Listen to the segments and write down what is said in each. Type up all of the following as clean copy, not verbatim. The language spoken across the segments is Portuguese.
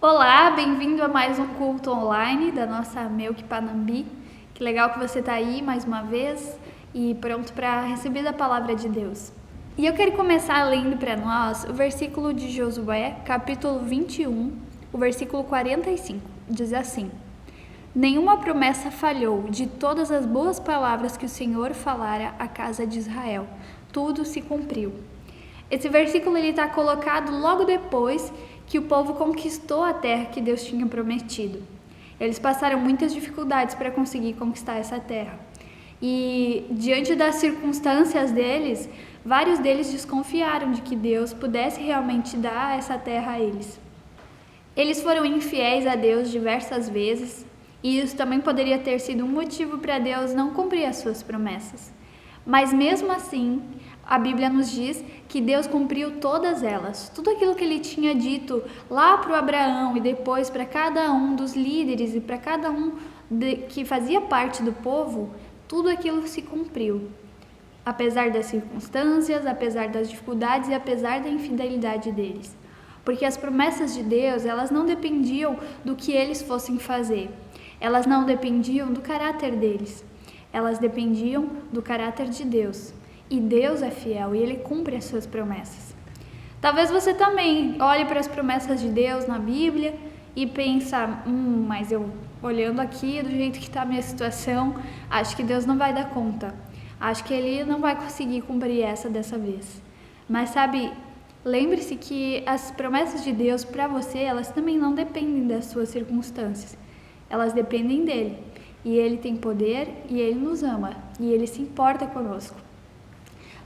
Olá, bem-vindo a mais um culto online da nossa Melk Panambi. Que legal que você está aí mais uma vez e pronto para receber a palavra de Deus. E eu quero começar lendo para nós o versículo de Josué, capítulo 21, o versículo 45. Diz assim: Nenhuma promessa falhou de todas as boas palavras que o Senhor falara à casa de Israel. Tudo se cumpriu. Esse versículo está colocado logo depois que o povo conquistou a terra que Deus tinha prometido. Eles passaram muitas dificuldades para conseguir conquistar essa terra. E diante das circunstâncias deles, vários deles desconfiaram de que Deus pudesse realmente dar essa terra a eles. Eles foram infiéis a Deus diversas vezes, e isso também poderia ter sido um motivo para Deus não cumprir as suas promessas. Mas mesmo assim, a Bíblia nos diz que Deus cumpriu todas elas. Tudo aquilo que ele tinha dito lá para o Abraão e depois para cada um dos líderes e para cada um que fazia parte do povo, tudo aquilo se cumpriu. Apesar das circunstâncias, apesar das dificuldades e apesar da infidelidade deles. Porque as promessas de Deus, elas não dependiam do que eles fossem fazer. Elas não dependiam do caráter deles. Elas dependiam do caráter de Deus. E Deus é fiel e Ele cumpre as suas promessas. Talvez você também olhe para as promessas de Deus na Bíblia e pensa, mas eu olhando aqui do jeito que está a minha situação, acho que Deus não vai dar conta. Acho que Ele não vai conseguir cumprir essa dessa vez. Mas sabe, lembre-se que as promessas de Deus para você, elas também não dependem das suas circunstâncias. Elas dependem dEle. E Ele tem poder e Ele nos ama. E Ele se importa conosco.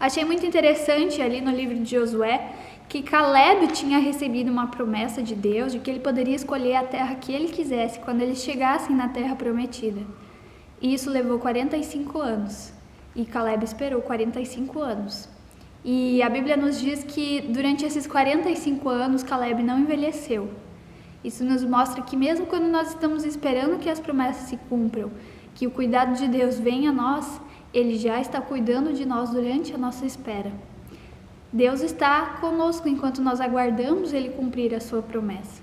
Achei muito interessante ali no livro de Josué que Caleb tinha recebido uma promessa de Deus de que ele poderia escolher a terra que ele quisesse quando eles chegassem na terra prometida. E isso levou 45 anos. E Caleb esperou 45 anos. E a Bíblia nos diz que durante esses 45 anos Caleb não envelheceu. Isso nos mostra que mesmo quando nós estamos esperando que as promessas se cumpram, que o cuidado de Deus venha a nós, Ele já está cuidando de nós durante a nossa espera. Deus está conosco enquanto nós aguardamos Ele cumprir a sua promessa.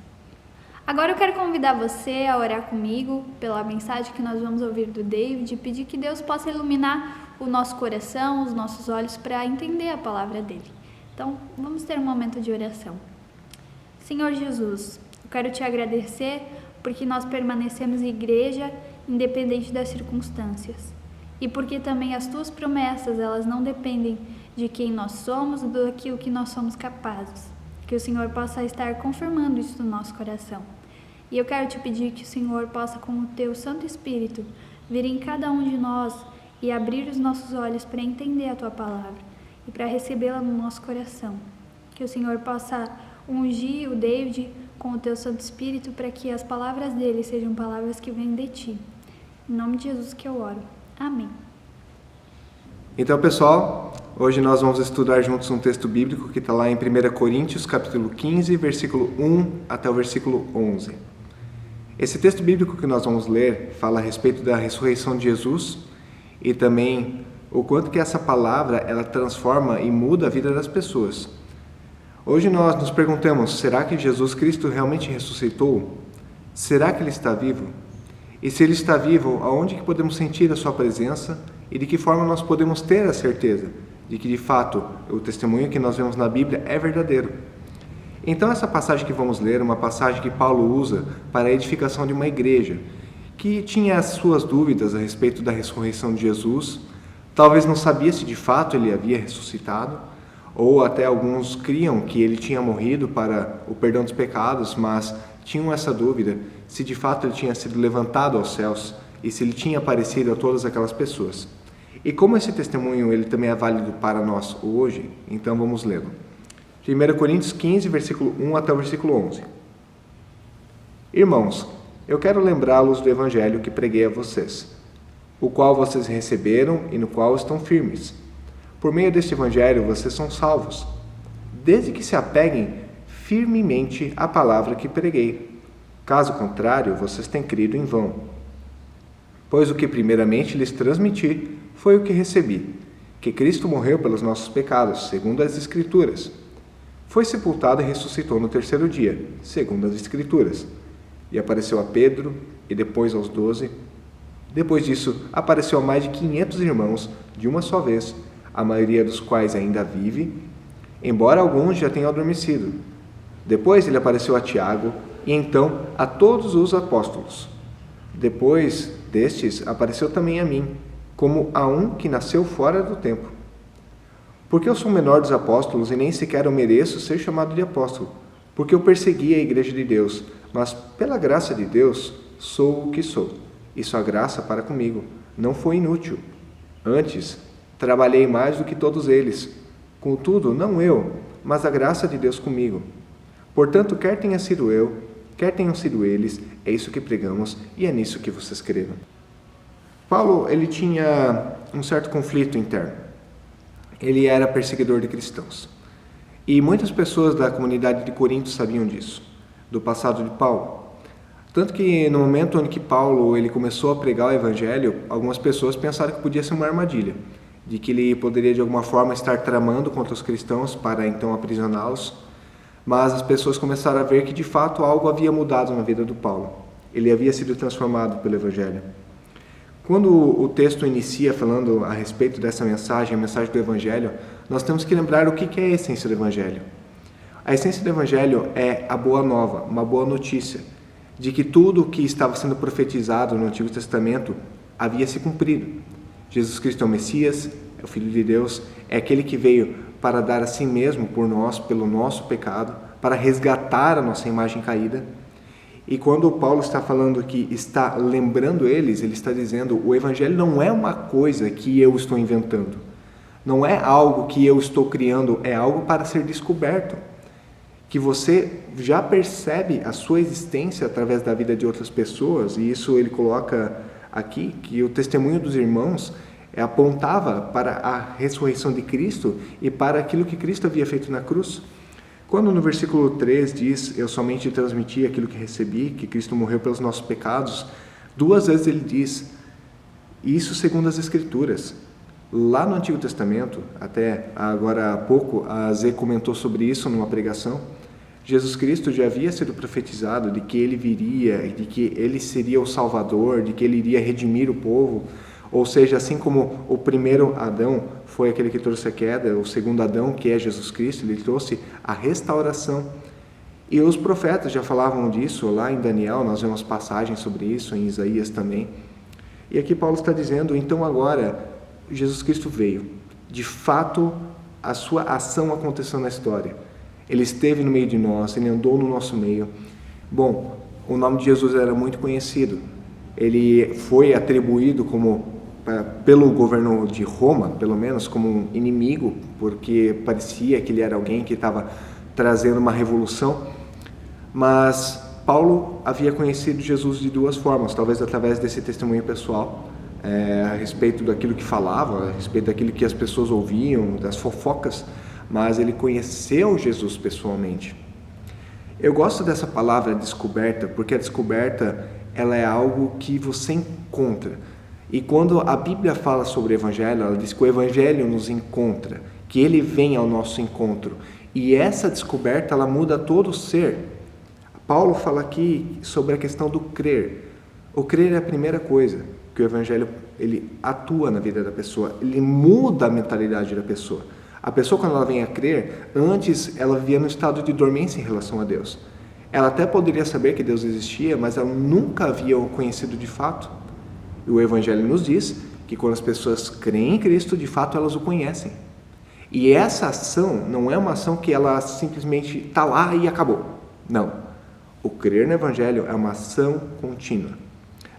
Agora eu quero convidar você a orar comigo pela mensagem que nós vamos ouvir do David e pedir que Deus possa iluminar o nosso coração, os nossos olhos para entender a palavra dEle. Então, vamos ter um momento de oração. Senhor Jesus, eu quero te agradecer porque nós permanecemos igreja independente das circunstâncias. E porque também as tuas promessas, elas não dependem de quem nós somos ou daquilo que nós somos capazes. Que o Senhor possa estar confirmando isso no nosso coração. E eu quero te pedir que o Senhor possa, com o teu Santo Espírito, vir em cada um de nós e abrir os nossos olhos para entender a tua palavra e para recebê-la no nosso coração. Que o Senhor possa ungir o David com o teu Santo Espírito para que as palavras dele sejam palavras que vêm de ti. Em nome de Jesus que eu oro. Amém. Então, pessoal, hoje nós vamos estudar juntos um texto bíblico que está lá em 1 Coríntios, capítulo 15, versículo 1 até o versículo 11. Esse texto bíblico que nós vamos ler fala a respeito da ressurreição de Jesus e também o quanto que essa palavra ela transforma e muda a vida das pessoas. Hoje nós nos perguntamos, será que Jesus Cristo realmente ressuscitou? Será que Ele está vivo? E se Ele está vivo, aonde que podemos sentir a Sua presença e de que forma nós podemos ter a certeza de que, de fato, o testemunho que nós vemos na Bíblia é verdadeiro? Então, essa passagem que vamos ler é uma passagem que Paulo usa para a edificação de uma igreja que tinha as suas dúvidas a respeito da ressurreição de Jesus, talvez não sabia se de fato Ele havia ressuscitado, ou até alguns criam que Ele tinha morrido para o perdão dos pecados, mas tinham essa dúvida se de fato Ele tinha sido levantado aos céus e se Ele tinha aparecido a todas aquelas pessoas. E como esse testemunho ele também é válido para nós hoje, então vamos lê-lo. 1 Coríntios 15, versículo 1 até o versículo 11. Irmãos, eu quero lembrá-los do evangelho que preguei a vocês, o qual vocês receberam e no qual estão firmes. Por meio deste evangelho vocês são salvos, desde que se apeguem firmemente à palavra que preguei. Caso contrário, vocês têm crido em vão. Pois o que primeiramente lhes transmiti foi o que recebi, que Cristo morreu pelos nossos pecados, segundo as Escrituras, Foi sepultado e ressuscitou no terceiro dia, segundo as Escrituras. E apareceu a Pedro e depois aos 12. Depois disso, apareceu a mais de 500 irmãos de uma só vez, a maioria dos quais ainda vive, embora alguns já tenham adormecido. Depois ele apareceu a Tiago e então a todos os apóstolos. Depois destes, apareceu também a mim, como a um que nasceu fora do tempo. Porque eu sou o menor dos apóstolos e nem sequer eu mereço ser chamado de apóstolo, porque eu persegui a igreja de Deus, mas pela graça de Deus sou o que sou, e sua graça para comigo não foi inútil. Antes, trabalhei mais do que todos eles, contudo, não eu, mas a graça de Deus comigo. Portanto, quer tenha sido eu, quer tenham sido eles, é isso que pregamos e é nisso que vocês creram. Paulo, ele tinha um certo conflito interno. Ele era perseguidor de cristãos. E muitas pessoas da comunidade de Corinto sabiam disso, do passado de Paulo. Tanto que no momento em que Paulo ele começou a pregar o evangelho, algumas pessoas pensaram que podia ser uma armadilha, de que ele poderia de alguma forma estar tramando contra os cristãos para então aprisioná-los. Mas as pessoas começaram a ver que de fato algo havia mudado na vida do Paulo. Ele havia sido transformado pelo evangelho. Quando o texto inicia falando a respeito dessa mensagem, a mensagem do Evangelho, nós temos que lembrar o que é a essência do Evangelho. A essência do Evangelho é a boa nova, uma boa notícia, de que tudo o que estava sendo profetizado no Antigo Testamento havia se cumprido. Jesus Cristo é o Messias, é o Filho de Deus, é aquele que veio para dar a si mesmo por nós, pelo nosso pecado, para resgatar a nossa imagem caída. E quando Paulo está falando que está lembrando eles, ele está dizendo, o Evangelho não é uma coisa que eu estou inventando. Não é algo que eu estou criando, é algo para ser descoberto. Que você já percebe a sua existência através da vida de outras pessoas, e isso ele coloca aqui, que o testemunho dos irmãos apontava para a ressurreição de Cristo e para aquilo que Cristo havia feito na cruz. Quando no versículo 3 diz, eu somente transmiti aquilo que recebi, que Cristo morreu pelos nossos pecados, 2 vezes ele diz, isso segundo as Escrituras. Lá no Antigo Testamento, até agora há pouco, a Zé comentou sobre isso numa pregação, Jesus Cristo já havia sido profetizado de que ele viria, de que ele seria o Salvador, de que ele iria redimir o povo. Ou seja, assim como o primeiro Adão foi aquele que trouxe a queda, o segundo Adão, que é Jesus Cristo, ele trouxe a restauração. E os profetas já falavam disso lá em Daniel, nós vemos passagens sobre isso, em Isaías também. E aqui Paulo está dizendo, então agora, Jesus Cristo veio. De fato, a sua ação aconteceu na história. Ele esteve no meio de nós, ele andou no nosso meio. Bom, o nome de Jesus era muito conhecido. Ele foi atribuído pelo governo de Roma, pelo menos, como um inimigo, porque parecia que ele era alguém que estava trazendo uma revolução. Mas Paulo havia conhecido Jesus de 2 formas, talvez através desse testemunho pessoal, a respeito daquilo que falava, a respeito daquilo que as pessoas ouviam, das fofocas, mas ele conheceu Jesus pessoalmente. Eu gosto dessa palavra descoberta, porque a descoberta ela é algo que você encontra. E quando a Bíblia fala sobre o Evangelho, ela diz que o Evangelho nos encontra, que ele vem ao nosso encontro. E essa descoberta, ela muda todo o ser. Paulo fala aqui sobre a questão do crer. O crer é a primeira coisa, que o Evangelho ele atua na vida da pessoa, ele muda a mentalidade da pessoa. A pessoa, quando ela vem a crer, antes ela vivia no estado de dormência em relação a Deus. Ela até poderia saber que Deus existia, mas ela nunca havia o conhecido de fato. E o Evangelho nos diz que quando as pessoas creem em Cristo, de fato elas o conhecem. E essa ação não é uma ação que ela simplesmente está lá e acabou. Não. O crer no Evangelho é uma ação contínua.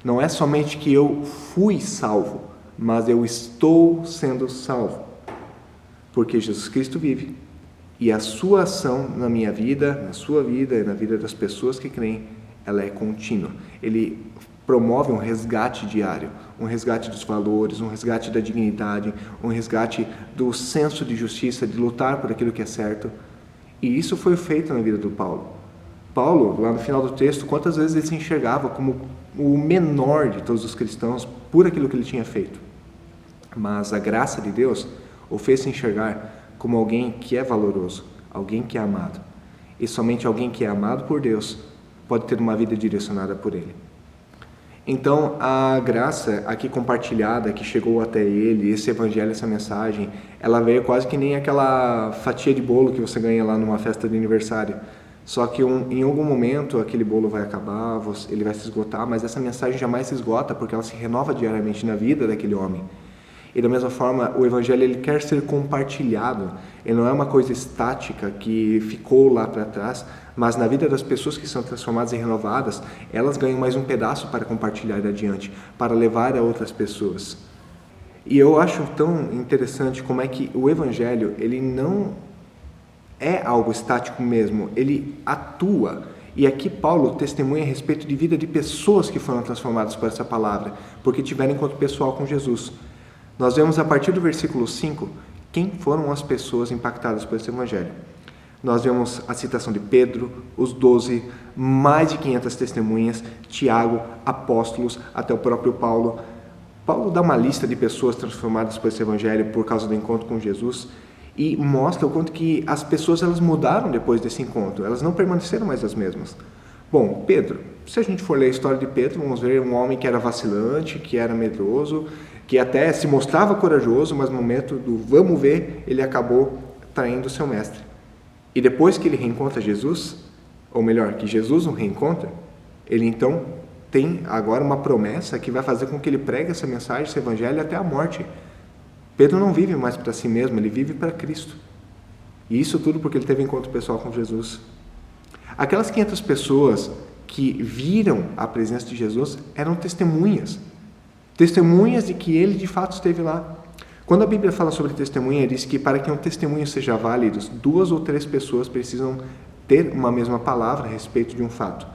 Não é somente que eu fui salvo, mas eu estou sendo salvo. Porque Jesus Cristo vive. E a sua ação na minha vida, na sua vida e na vida das pessoas que creem, ela é contínua. Ele promove um resgate diário, um resgate dos valores, um resgate da dignidade, um resgate do senso de justiça, de lutar por aquilo que é certo. E isso foi feito na vida do Paulo. Paulo, lá no final do texto, quantas vezes ele se enxergava como o menor de todos os cristãos por aquilo que ele tinha feito. Mas a graça de Deus o fez se enxergar como alguém que é valoroso, alguém que é amado. E somente alguém que é amado por Deus pode ter uma vida direcionada por Ele. Então, a graça aqui compartilhada, que chegou até ele, esse evangelho, essa mensagem, ela veio quase que nem aquela fatia de bolo que você ganha lá numa festa de aniversário. Só que em algum momento aquele bolo vai acabar, ele vai se esgotar, mas essa mensagem jamais se esgota porque ela se renova diariamente na vida daquele homem. E da mesma forma, o evangelho ele quer ser compartilhado. Ele não é uma coisa estática que ficou lá para trás, mas na vida das pessoas que são transformadas e renovadas, elas ganham mais um pedaço para compartilhar adiante, para levar a outras pessoas. E eu acho tão interessante como é que o evangelho, ele não é algo estático mesmo, ele atua. E aqui Paulo testemunha a respeito de vida de pessoas que foram transformadas por essa palavra, porque tiveram encontro pessoal com Jesus. Nós vemos a partir do versículo 5 quem foram as pessoas impactadas por esse evangelho. Nós vemos a citação de Pedro, os 12, mais de 500 testemunhas, Tiago, apóstolos, até o próprio Paulo. Paulo dá uma lista de pessoas transformadas por esse evangelho por causa do encontro com Jesus e mostra o quanto que as pessoas elas mudaram depois desse encontro, elas não permaneceram mais as mesmas. Bom, Pedro, se a gente for ler a história de Pedro, vamos ver um homem que era vacilante, que era medroso, que até se mostrava corajoso, mas no momento do vamos ver, ele acabou traindo o seu mestre. E depois que ele reencontra Jesus, ou melhor, que Jesus o reencontra, ele então tem agora uma promessa que vai fazer com que ele pregue essa mensagem, esse evangelho até a morte. Pedro não vive mais para si mesmo, ele vive para Cristo. E isso tudo porque ele teve encontro pessoal com Jesus. Aquelas 500 pessoas que viram a presença de Jesus eram testemunhas de que ele de fato esteve lá. Quando a Bíblia fala sobre testemunha, diz que para que um testemunho seja válido, 2 ou 3 pessoas precisam ter uma mesma palavra a respeito de um fato.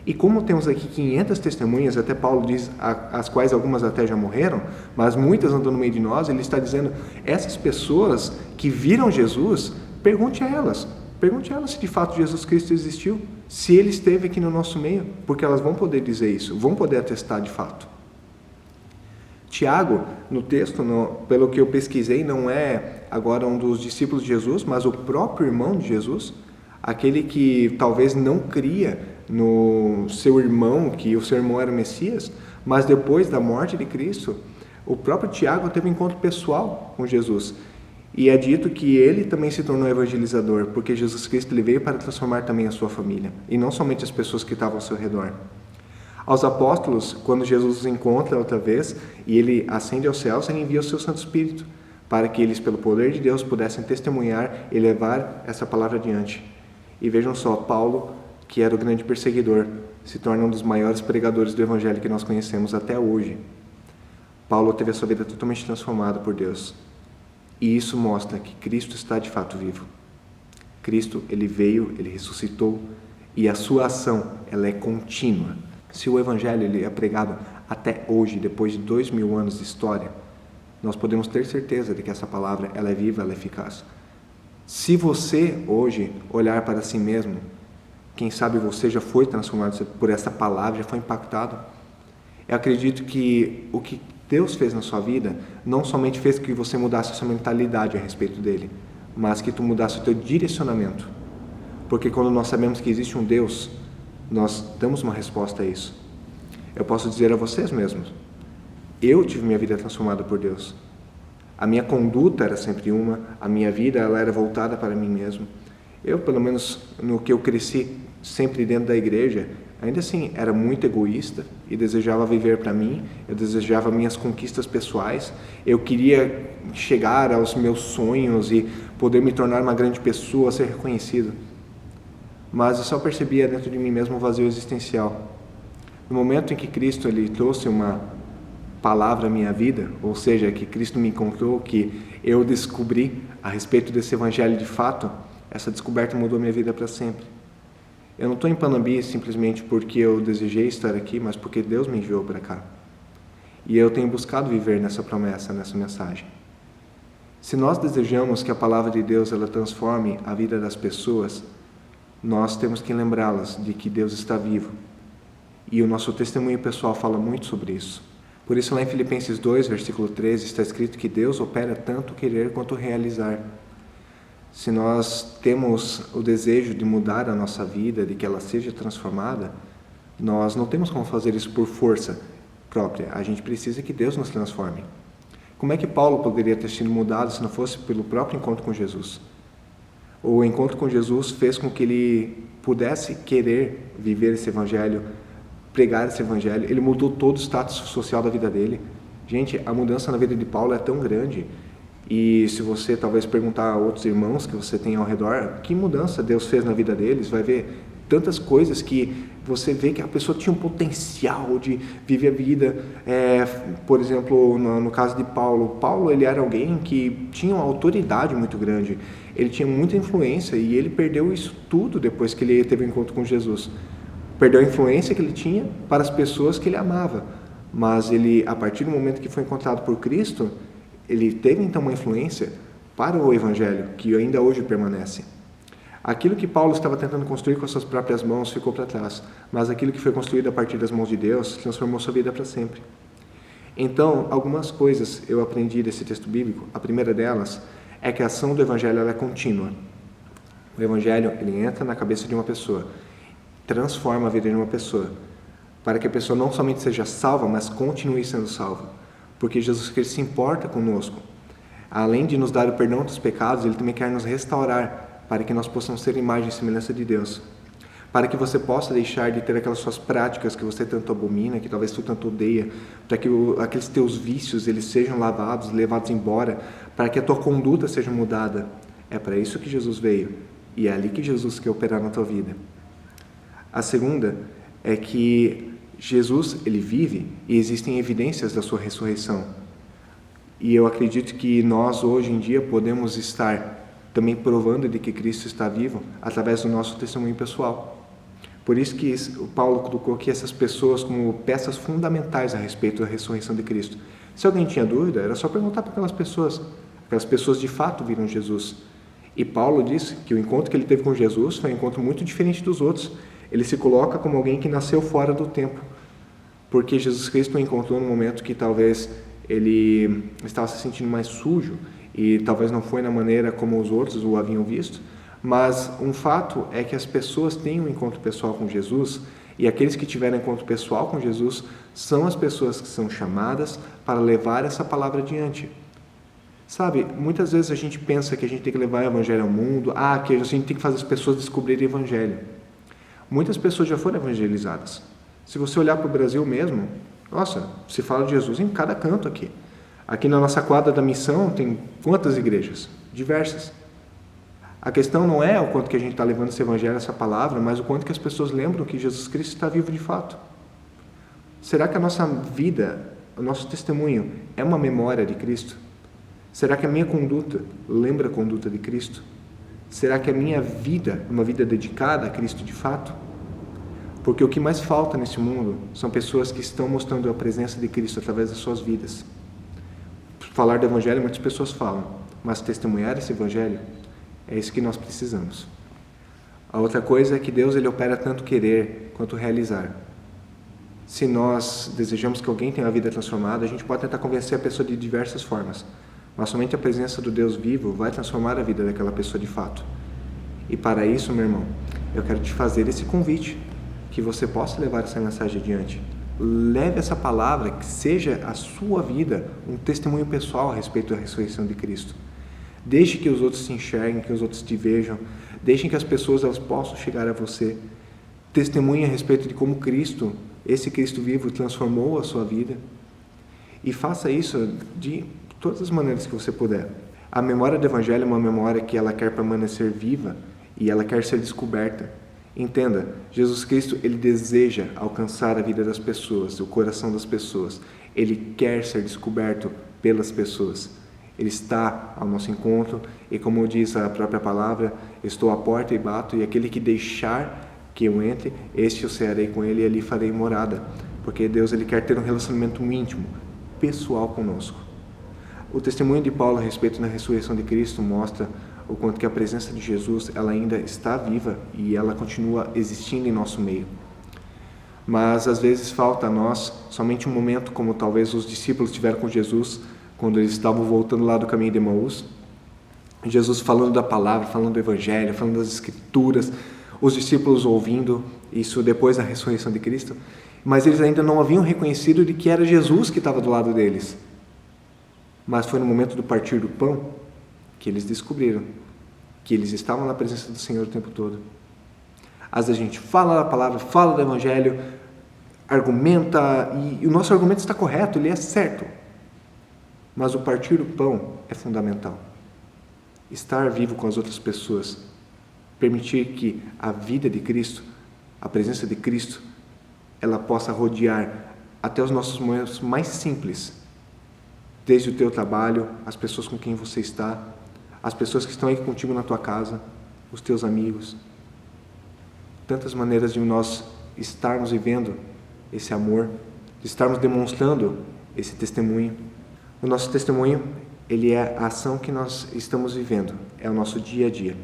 E como temos aqui 500 testemunhas, até Paulo diz, as quais algumas até já morreram, mas muitas andam no meio de nós, ele está dizendo, essas pessoas que viram Jesus, pergunte a elas se de fato Jesus Cristo existiu, se ele esteve aqui no nosso meio, porque elas vão poder dizer isso, vão poder atestar de fato. Tiago, no texto, pelo que eu pesquisei, não é agora um dos discípulos de Jesus, mas o próprio irmão de Jesus, aquele que talvez não cria no seu irmão, que o seu irmão era o Messias, mas depois da morte de Cristo, o próprio Tiago teve um encontro pessoal com Jesus. E é dito que ele também se tornou evangelizador, porque Jesus Cristo ele veio para transformar também a sua família, e não somente as pessoas que estavam ao seu redor. Aos apóstolos, quando Jesus os encontra outra vez, e ele ascende aos céus, ele envia o seu Santo Espírito, para que eles, pelo poder de Deus, pudessem testemunhar e levar essa palavra adiante. E vejam só, Paulo, que era o grande perseguidor, se torna um dos maiores pregadores do Evangelho que nós conhecemos até hoje. Paulo teve a sua vida totalmente transformada por Deus. E isso mostra que Cristo está de fato vivo. Cristo, ele veio, ele ressuscitou, e a sua ação, ela é contínua. Se o Evangelho ele é pregado até hoje, depois de 2000 anos de história, nós podemos ter certeza de que essa palavra ela é viva, ela é eficaz. Se você hoje olhar para si mesmo, quem sabe você já foi transformado por essa palavra, já foi impactado. Eu acredito que o que Deus fez na sua vida não somente fez que você mudasse a sua mentalidade a respeito dele, mas que tu mudasse o teu direcionamento. Porque quando nós sabemos que existe um Deus, nós damos uma resposta a isso. Eu posso dizer a vocês mesmos, eu tive minha vida transformada por Deus. A minha conduta era sempre uma, a minha vida ela era voltada para mim mesmo. Eu, pelo menos no que eu cresci sempre dentro da igreja, ainda assim era muito egoísta e desejava viver para mim, eu desejava minhas conquistas pessoais, eu queria chegar aos meus sonhos e poder me tornar uma grande pessoa, ser reconhecido. Mas eu só percebia dentro de mim mesmo um vazio existencial. No momento em que Cristo ele trouxe uma palavra à minha vida, ou seja, que Cristo me encontrou, que eu descobri a respeito desse evangelho de fato, essa descoberta mudou minha vida para sempre. Eu não estou em Panambi simplesmente porque eu desejei estar aqui, mas porque Deus me enviou para cá. E eu tenho buscado viver nessa promessa, nessa mensagem. Se nós desejamos que a palavra de Deus ela transforme a vida das pessoas, nós temos que lembrá-las de que Deus está vivo. E o nosso testemunho pessoal fala muito sobre isso. Por isso lá em Filipenses 2, versículo 13, está escrito que Deus opera tanto querer quanto realizar. se nós temos o desejo de mudar a nossa vida, de que ela seja transformada, nós não temos como fazer isso por força própria. A gente precisa que Deus nos transforme. Como é que Paulo poderia ter sido mudado se não fosse pelo próprio encontro com Jesus? O encontro com Jesus fez com que ele pudesse querer viver esse evangelho, pregar esse evangelho. Ele mudou todo o status social da vida dele. Gente, a mudança na vida de Paulo é tão grande. E se você talvez perguntar a outros irmãos que você tem ao redor, que mudança Deus fez na vida deles, vai ver tantas coisas que você vê que a pessoa tinha um potencial de viver a vida. Por exemplo, no caso de Paulo, ele era alguém que tinha uma autoridade muito grande, ele tinha muita influência e ele perdeu isso tudo depois que ele teve um encontro com Jesus. Perdeu a influência que ele tinha para as pessoas que ele amava, mas ele, a partir do momento que foi encontrado por Cristo, ele teve então uma influência para o Evangelho, que ainda hoje permanece. Aquilo que Paulo estava tentando construir com as suas próprias mãos ficou para trás, mas aquilo que foi construído a partir das mãos de Deus transformou sua vida para sempre. Então, algumas coisas eu aprendi desse texto bíblico. A primeira delas é que a ação do Evangelho ela é contínua. O Evangelho ele entra na cabeça de uma pessoa, transforma a vida de uma pessoa, para que a pessoa não somente seja salva, mas continue sendo salva. Porque Jesus Cristo se importa conosco. Além de nos dar o perdão dos pecados, Ele também quer nos restaurar, para que nós possamos ser imagem e semelhança de Deus. Para que você possa deixar de ter aquelas suas práticas que você tanto abomina, que talvez tu tanto odeia, para que aqueles teus vícios eles sejam lavados, levados embora, para que a tua conduta seja mudada. É para isso que Jesus veio, e é ali que Jesus quer operar na tua vida. A segunda é que Jesus, ele vive e existem evidências da sua ressurreição. E eu acredito que nós, hoje em dia, podemos estar também provando de que Cristo está vivo através do nosso testemunho pessoal. Por isso que o Paulo colocou aqui essas pessoas como peças fundamentais a respeito da ressurreição de Cristo. Se alguém tinha dúvida, era só perguntar para aquelas pessoas de fato viram Jesus. E Paulo disse que o encontro que ele teve com Jesus foi um encontro muito diferente dos outros. Ele se coloca como alguém que nasceu fora do tempo, porque Jesus Cristo o encontrou no momento que talvez ele estava se sentindo mais sujo, e talvez não foi na maneira como os outros o haviam visto, mas um fato é que as pessoas têm um encontro pessoal com Jesus, e aqueles que tiveram encontro pessoal com Jesus são as pessoas que são chamadas para levar essa palavra adiante. Sabe, muitas vezes a gente pensa que a gente tem que levar o evangelho ao mundo, que a gente tem que fazer as pessoas descobrirem o evangelho. Muitas pessoas já foram evangelizadas. Se você olhar para o Brasil mesmo, nossa, se fala de Jesus em cada canto aqui. Aqui na nossa quadra da missão tem quantas igrejas? Diversas. A questão não é o quanto que a gente está levando esse evangelho, essa palavra, mas o quanto que as pessoas lembram que Jesus Cristo está vivo de fato. Será que a nossa vida, o nosso testemunho é uma memória de Cristo? Será que a minha conduta lembra a conduta de Cristo? Será que a minha vida é uma vida dedicada a Cristo de fato? Porque o que mais falta nesse mundo são pessoas que estão mostrando a presença de Cristo através das suas vidas. Falar do Evangelho, muitas pessoas falam, mas testemunhar esse Evangelho, é isso que nós precisamos. A outra coisa é que Deus ele opera tanto querer quanto realizar. Se nós desejamos que alguém tenha a vida transformada, a gente pode tentar convencer a pessoa de diversas formas, mas somente a presença do Deus vivo vai transformar a vida daquela pessoa de fato. E para isso, meu irmão, eu quero te fazer esse convite, que você possa levar essa mensagem adiante. Leve essa palavra, que seja a sua vida um testemunho pessoal a respeito da ressurreição de Cristo. Deixe que os outros te enxerguem, que os outros te vejam. Deixem que as pessoas elas possam chegar a você. Testemunhe a respeito de como Cristo, esse Cristo vivo, transformou a sua vida. E faça isso de todas as maneiras que você puder. A memória do Evangelho é uma memória que ela quer permanecer viva e ela quer ser descoberta. Entenda, Jesus Cristo, ele deseja alcançar a vida das pessoas, o coração das pessoas. Ele quer ser descoberto pelas pessoas. Ele está ao nosso encontro e, como diz a própria palavra, estou à porta e bato, e aquele que deixar que eu entre, este eu cearei com ele e ali farei morada. Porque Deus ele quer ter um relacionamento íntimo, pessoal conosco. O testemunho de Paulo a respeito da ressurreição de Cristo mostra o quanto que a presença de Jesus ela ainda está viva e ela continua existindo em nosso meio. Mas às vezes falta a nós somente um momento como talvez os discípulos tiveram com Jesus quando eles estavam voltando lá do caminho de Emaús, Jesus falando da palavra, falando do evangelho, falando das escrituras, os discípulos ouvindo isso depois da ressurreição de Cristo, mas eles ainda não haviam reconhecido de que era Jesus que estava do lado deles. Mas foi no momento do partir do pão que eles descobriram que eles estavam na presença do Senhor o tempo todo. Às vezes a gente fala da palavra, fala do evangelho, argumenta, e o nosso argumento está correto, ele é certo. Mas o partir do pão é fundamental. Estar vivo com as outras pessoas, permitir que a vida de Cristo, a presença de Cristo, ela possa rodear até os nossos momentos mais simples, desde o teu trabalho, as pessoas com quem você está, as pessoas que estão aí contigo na tua casa, os teus amigos. Tantas maneiras de nós estarmos vivendo esse amor, de estarmos demonstrando esse testemunho. O nosso testemunho, ele é a ação que nós estamos vivendo, é o nosso dia a dia.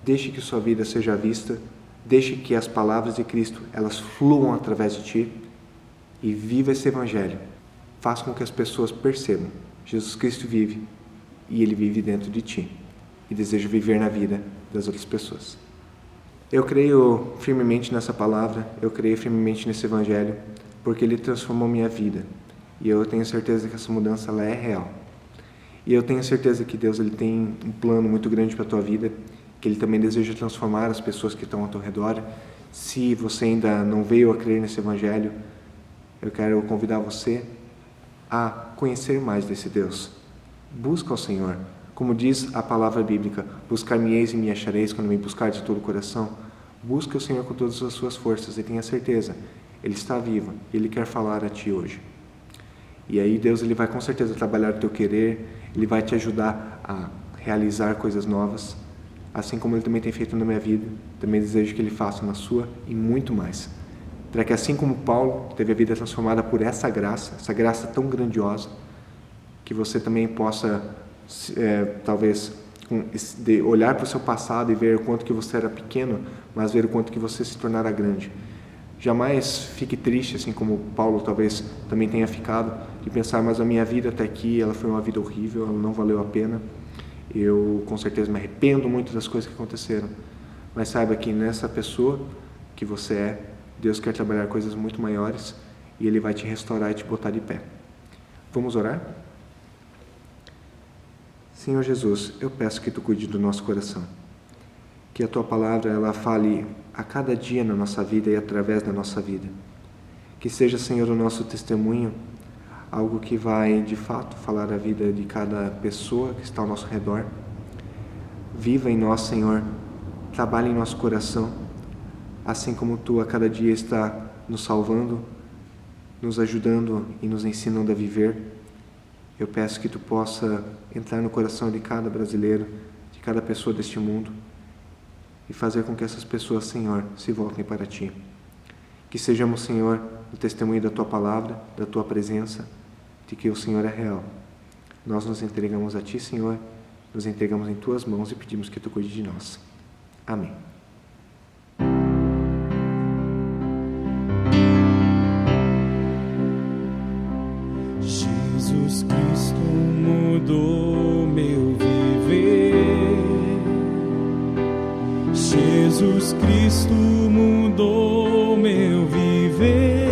Deixe que sua vida seja vista, deixe que as palavras de Cristo, elas fluam através de ti e viva esse evangelho. Faça com que as pessoas percebam, Jesus Cristo vive e Ele vive dentro de ti e deseja viver na vida das outras pessoas. Eu creio firmemente nessa palavra, eu creio firmemente nesse evangelho, porque ele transformou minha vida. E eu tenho certeza que essa mudança ela é real. E eu tenho certeza que Deus ele tem um plano muito grande para a tua vida, que Ele também deseja transformar as pessoas que estão ao teu redor. Se você ainda não veio a crer nesse evangelho, eu quero convidar você a conhecer mais desse Deus. Busca o Senhor. Como diz a palavra bíblica, buscar-me-eis e me achareis quando me buscar de todo o coração. Busque o Senhor com todas as suas forças e tenha certeza, Ele está vivo e Ele quer falar a ti hoje. E aí Deus ele vai com certeza trabalhar o teu querer, Ele vai te ajudar a realizar coisas novas, assim como Ele também tem feito na minha vida, também desejo que Ele faça na sua e muito mais. Para que assim como Paulo teve a vida transformada por essa graça tão grandiosa, que você também possa talvez olhar para o seu passado e ver o quanto que você era pequeno, mas ver o quanto que você se tornará grande. Jamais fique triste, assim como Paulo talvez também tenha ficado, de pensar, mas a minha vida até aqui, ela foi uma vida horrível, ela não valeu a pena. Eu com certeza me arrependo muito das coisas que aconteceram. Mas saiba que nessa pessoa que você é, Deus quer trabalhar coisas muito maiores e Ele vai te restaurar e te botar de pé. Vamos orar? Senhor Jesus, eu peço que Tu cuide do nosso coração. Que a Tua palavra ela fale a cada dia na nossa vida e através da nossa vida. Que seja, Senhor, o nosso testemunho, algo que vai, de fato, falar a vida de cada pessoa que está ao nosso redor. Viva em nós, Senhor, trabalhe em nosso coração, assim como Tu a cada dia está nos salvando, nos ajudando e nos ensinando a viver. Eu peço que Tu possa entrar no coração de cada brasileiro, de cada pessoa deste mundo, e fazer com que essas pessoas, Senhor, se voltem para Ti. Que sejamos, Senhor, o testemunho da Tua palavra, da Tua presença, de que o Senhor é real. Nós nos entregamos a Ti, Senhor, nos entregamos em Tuas mãos e pedimos que Tu cuide de nós. Amém. Jesus Cristo mudou meu viver. Jesus Cristo mudou meu viver.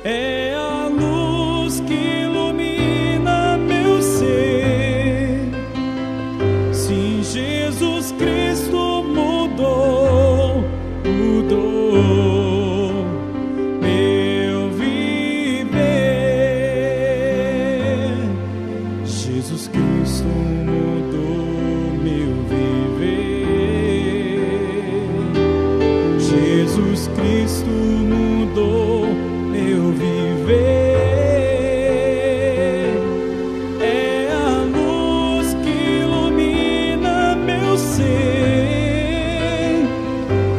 É a luz que ilumina meu ser. Sim, Jesus Cristo mudou meu viver. Jesus Cristo mudou meu viver. Jesus Cristo mudou meu viver. É a luz que ilumina meu ser.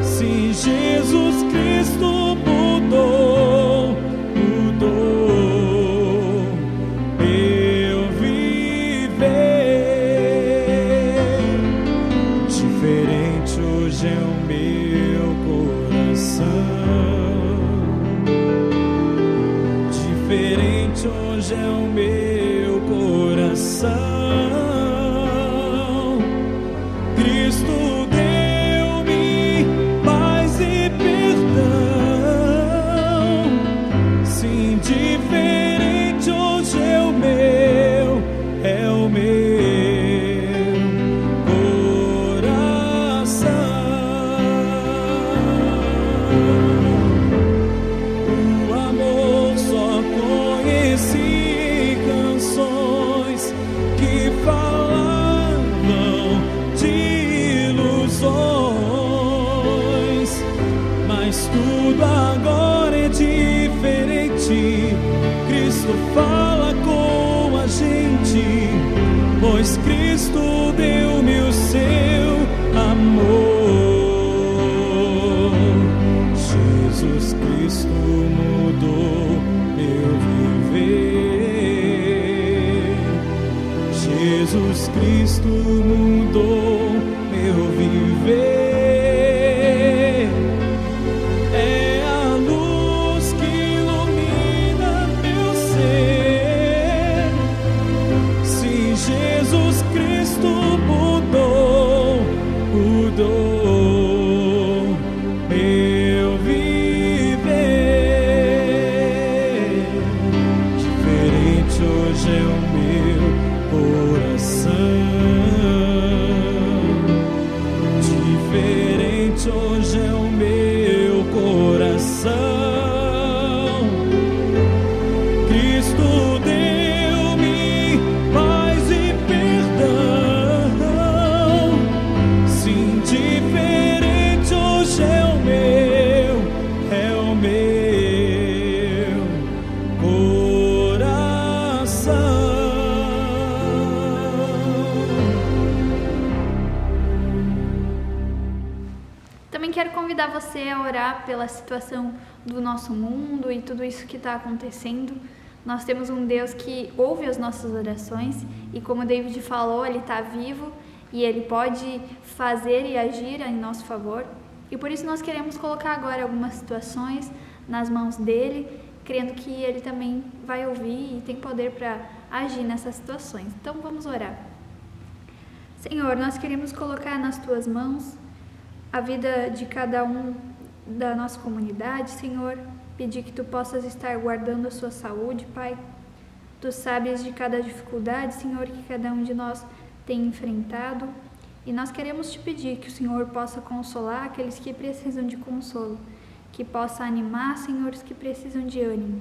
Sim, Jesus Cristo mudou meu viver. Diferente hoje é o meu coração. Diferente hoje é o meu coração. mas tudo agora é diferente. Cristo fala com a gente, pois Cristo deu-me o seu amor. Jesus Cristo mudou meu viver. Jesus Cristo mudou meu viver. É a luz que ilumina meu ser. Se Jesus Cristo mudou meu viver. Diferente hoje é o meu coração. Diferente hoje é o meu coração. Cristo deu-me paz e perdão. Sim, diferente hoje é o meu coração. Também quero convidar você a orar pela situação do nosso mundo e tudo isso que está acontecendo. Nós temos um Deus que ouve as nossas orações e, como o David falou, Ele está vivo e Ele pode fazer e agir em nosso favor. E por isso nós queremos colocar agora algumas situações nas mãos dEle, crendo que Ele também vai ouvir e tem poder para agir nessas situações. Então vamos orar. Senhor, nós queremos colocar nas Tuas mãos a vida de cada um da nossa comunidade, Senhor. Pedir que Tu possas estar guardando a sua saúde, Pai. Tu sabes de cada dificuldade, Senhor, que cada um de nós tem enfrentado. E nós queremos Te pedir que o Senhor possa consolar aqueles que precisam de consolo, que possa animar, Senhor, os que precisam de ânimo.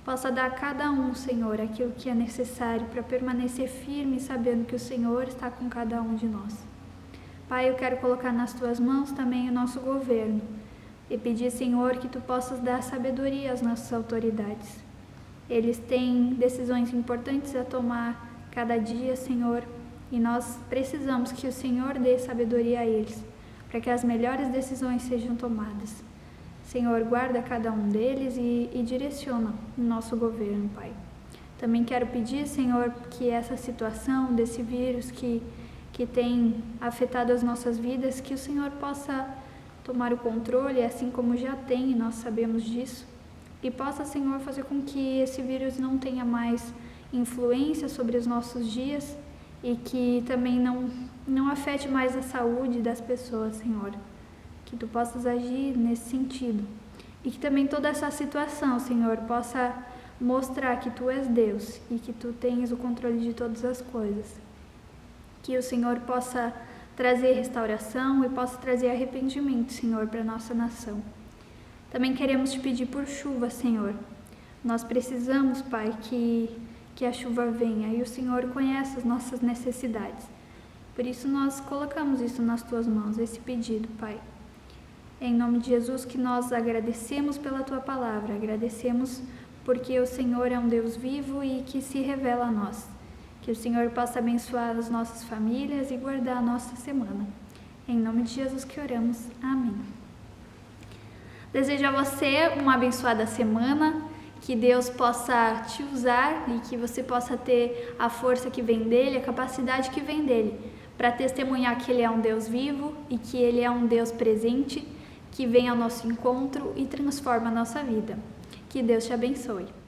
Possa dar a cada um, Senhor, aquilo que é necessário para permanecer firme, sabendo que o Senhor está com cada um de nós. Pai, eu quero colocar nas Tuas mãos também o nosso governo e pedir, Senhor, que Tu possas dar sabedoria às nossas autoridades. Eles têm decisões importantes a tomar cada dia, Senhor, e nós precisamos que o Senhor dê sabedoria a eles, para que as melhores decisões sejam tomadas. Senhor, guarda cada um deles e direciona o nosso governo, Pai. Também quero pedir, Senhor, que essa situação desse vírus que tem afetado as nossas vidas, que o Senhor possa tomar o controle, assim como já tem, e nós sabemos disso, e possa, Senhor, fazer com que esse vírus não tenha mais influência sobre os nossos dias e que também não afete mais a saúde das pessoas, Senhor. Que Tu possas agir nesse sentido e que também toda essa situação, Senhor, possa mostrar que Tu és Deus e que Tu tens o controle de todas as coisas. Que o Senhor possa trazer restauração e possa trazer arrependimento, Senhor, para a nossa nação. Também queremos Te pedir por chuva, Senhor. Nós precisamos, Pai, que a chuva venha e o Senhor conhece as nossas necessidades. Por isso nós colocamos isso nas Tuas mãos, esse pedido, Pai. Em nome de Jesus, que nós agradecemos pela Tua palavra, agradecemos porque o Senhor é um Deus vivo e que se revela a nós. Que o Senhor possa abençoar as nossas famílias e guardar a nossa semana. Em nome de Jesus que oramos. Amém. Desejo a você uma abençoada semana, que Deus possa te usar e que você possa ter a força que vem dEle, a capacidade que vem dEle, para testemunhar que Ele é um Deus vivo e que Ele é um Deus presente, que vem ao nosso encontro e transforma a nossa vida. Que Deus te abençoe.